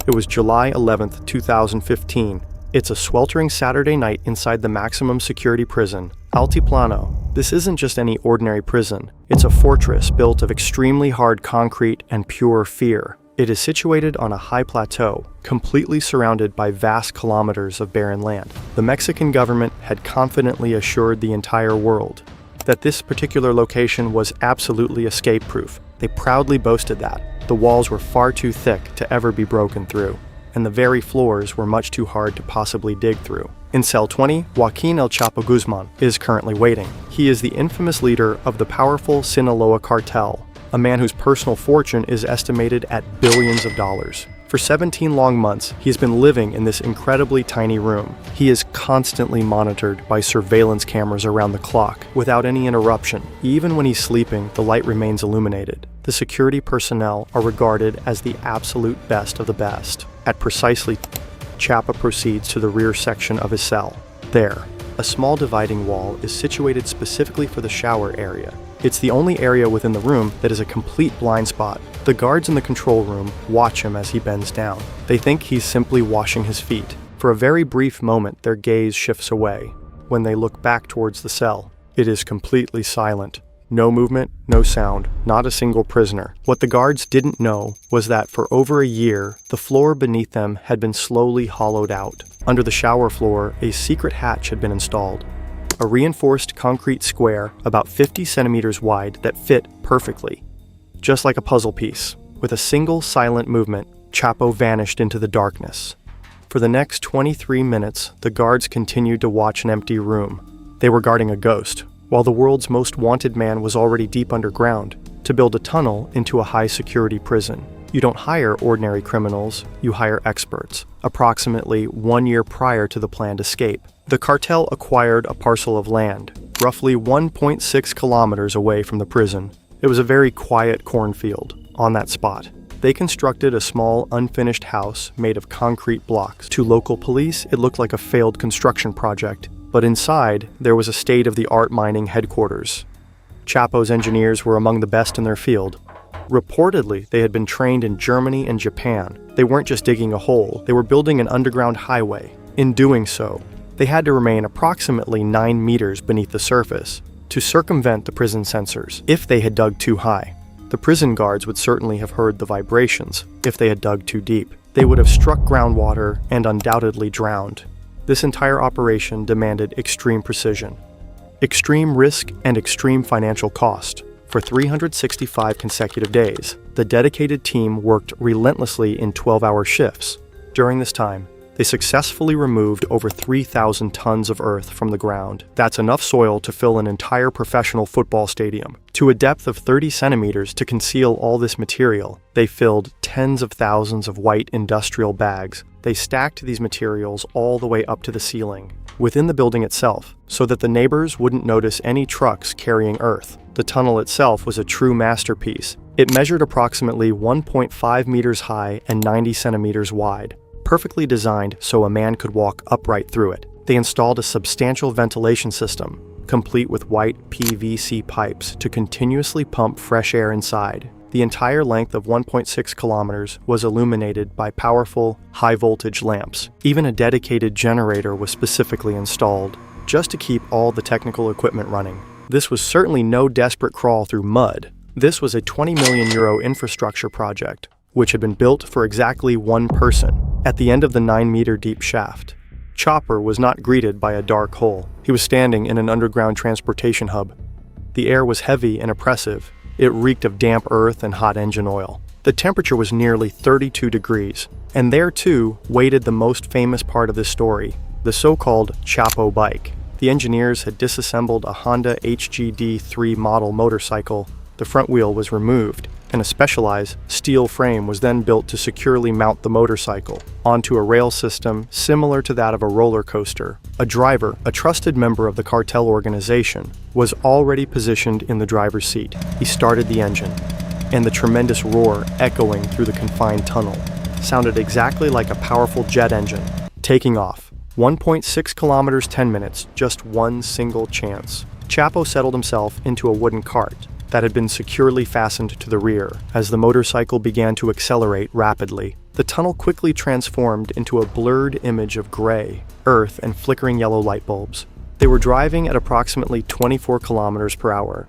It was July 11th, 2015. It's a sweltering Saturday night inside the maximum security prison, Altiplano. This isn't just any ordinary prison. It's a fortress built of extremely hard concrete and pure fear. It is situated on a high plateau, completely surrounded by vast kilometers of barren land. The Mexican government had confidently assured the entire world that this particular location was absolutely escape-proof. They proudly boasted that. The walls were far too thick to ever be broken through, and the very floors were much too hard to possibly dig through. In cell 20, Joaquín El Chapo Guzmán is currently waiting. He is the infamous leader of the powerful Sinaloa cartel, a man whose personal fortune is estimated at billions of dollars. For 17 long months, he has been living in this incredibly tiny room. He is constantly monitored by surveillance cameras around the clock, without any interruption. Even when he's sleeping, the light remains illuminated. The security personnel are regarded as the absolute best of the best. At precisely, Chapo proceeds to the rear section of his cell. There, a small dividing wall is situated specifically for the shower area. It's the only area within the room that is a complete blind spot. The guards in the control room watch him as he bends down. They think he's simply washing his feet. For a very brief moment, their gaze shifts away. When they look back towards the cell, it is completely silent. No movement, no sound, not a single prisoner. What the guards didn't know was that for over a year, the floor beneath them had been slowly hollowed out. Under the shower floor, a secret hatch had been installed. A reinforced concrete square about 50 centimeters wide that fit perfectly. Just like a puzzle piece. With a single silent movement, Chapo vanished into the darkness. For the next 23 minutes, the guards continued to watch an empty room. They were guarding a ghost, while the world's most wanted man was already deep underground to build a tunnel into a high-security prison. You don't hire ordinary criminals, you hire experts. Approximately 1 year prior to the planned escape, the cartel acquired a parcel of land, roughly 1.6 kilometers away from the prison. It was a very quiet cornfield on that spot. They constructed a small, unfinished house made of concrete blocks. To local police, it looked like a failed construction project, but inside, there was a state-of-the-art mining headquarters. Chapo's engineers were among the best in their field. Reportedly, they had been trained in Germany and Japan. They weren't just digging a hole, they were building an underground highway. In doing so, they had to remain approximately 9 meters beneath the surface to circumvent the prison sensors. If they had dug too high, the prison guards would certainly have heard the vibrations. If they had dug too deep, they would have struck groundwater and undoubtedly drowned. This entire operation demanded extreme precision, extreme risk, and extreme financial cost. For 365 consecutive days, the dedicated team worked relentlessly in 12-hour shifts. During this time, they successfully removed over 3,000 tons of earth from the ground. That's enough soil to fill an entire professional football stadium. To a depth of 30 centimeters to conceal all this material, they filled tens of thousands of white industrial bags. They stacked these materials all the way up to the ceiling, within the building itself, so that the neighbors wouldn't notice any trucks carrying earth. The tunnel itself was a true masterpiece. It measured approximately 1.5 meters high and 90 centimeters wide, perfectly designed so a man could walk upright through it. They installed a substantial ventilation system, complete with white PVC pipes to continuously pump fresh air inside. The entire length of 1.6 kilometers was illuminated by powerful, high-voltage lamps. Even a dedicated generator was specifically installed, just to keep all the technical equipment running. This was certainly no desperate crawl through mud. This was a 20 million euro infrastructure project, which had been built for exactly one person. At the end of the 9-meter deep shaft, Chopper was not greeted by a dark hole. He was standing in an underground transportation hub. The air was heavy and oppressive. It reeked of damp earth and hot engine oil. The temperature was nearly 32 degrees, and there too waited the most famous part of this story, the so-called Chapo bike. The engineers had disassembled a Honda HGD3 model motorcycle. The front wheel was removed, and a specialized steel frame was then built to securely mount the motorcycle onto a rail system similar to that of a roller coaster. A driver, a trusted member of the cartel organization, was already positioned in the driver's seat. He started the engine, and the tremendous roar echoing through the confined tunnel sounded exactly like a powerful jet engine. Taking off. 1.6 kilometers 10 minutes, just one single chance. Chapo settled himself into a wooden cart that had been securely fastened to the rear. As the motorcycle began to accelerate rapidly, The tunnel quickly transformed into a blurred image of gray, earth, and flickering yellow light bulbs. They were driving at approximately 24 kilometers per hour.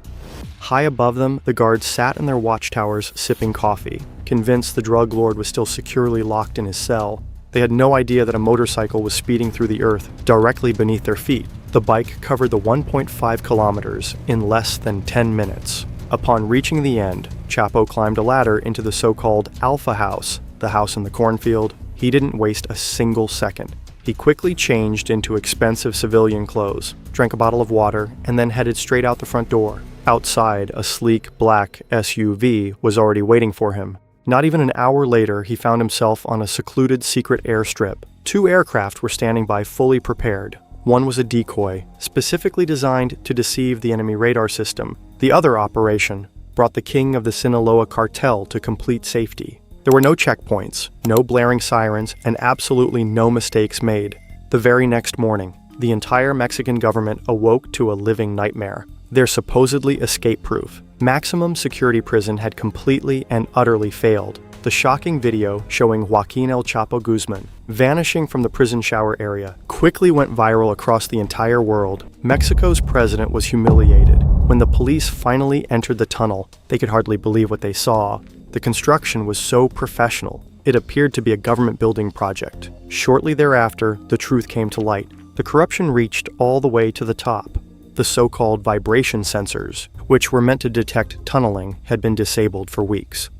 High above them, the guards sat in their watchtowers sipping coffee, convinced the drug lord was still securely locked in his cell. They had no idea that a motorcycle was speeding through the earth directly beneath their feet. The bike covered the 1.5 kilometers in less than 10 minutes. Upon reaching the end, Chapo climbed a ladder into the so-called Alpha House, the house in the cornfield. He didn't waste a single second. He quickly changed into expensive civilian clothes, drank a bottle of water, and then headed straight out the front door. Outside, a sleek black SUV was already waiting for him. Not even an hour later, he found himself on a secluded secret airstrip. 2 aircraft were standing by fully prepared. One was a decoy, specifically designed to deceive the enemy radar system. The other operation brought the king of the Sinaloa cartel to complete safety. There were no checkpoints, no blaring sirens, and absolutely no mistakes made. The very next morning, the entire Mexican government awoke to a living nightmare. Their supposedly escape-proof maximum security prison had completely and utterly failed. The shocking video showing Joaquín El Chapo Guzmán vanishing from the prison shower area quickly went viral across the entire world. Mexico's president was humiliated. When the police finally entered the tunnel, they could hardly believe what they saw. The construction was so professional, it appeared to be a government building project. Shortly thereafter, the truth came to light. The corruption reached all the way to the top. The so-called vibration sensors, which were meant to detect tunneling, had been disabled for weeks.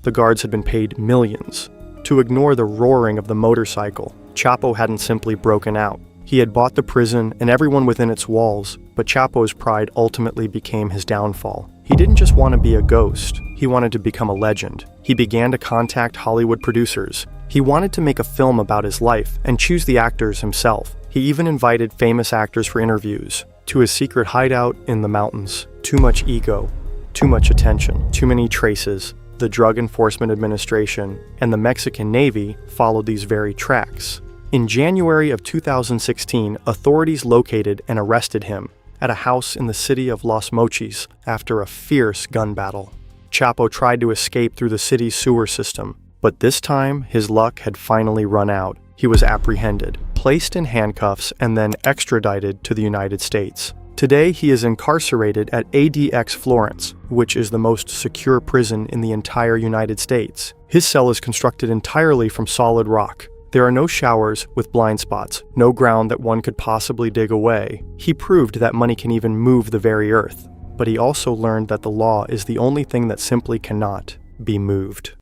The guards had been paid millions to ignore the roaring of the motorcycle. Chapo hadn't simply broken out. He had bought the prison and everyone within its walls, but Chapo's pride ultimately became his downfall. He didn't just want to be a ghost, he wanted to become a legend. He began to contact Hollywood producers. He wanted to make a film about his life and choose the actors himself. He even invited famous actors for interviews. To his secret hideout in the mountains. Too much ego, too much attention, too many traces. The Drug Enforcement Administration and the Mexican Navy followed these very tracks. In January of 2016, authorities located and arrested him at a house in the city of Los Mochis after a fierce gun battle. Chapo tried to escape through the city's sewer system, but this time his luck had finally run out. He was apprehended, placed in handcuffs, and then extradited to the United States. Today, he is incarcerated at ADX Florence, which is the most secure prison in the entire United States. His cell is constructed entirely from solid rock. There are no showers with blind spots, no ground that one could possibly dig away. He proved that money can even move the very earth, but he also learned that the law is the only thing that simply cannot be moved.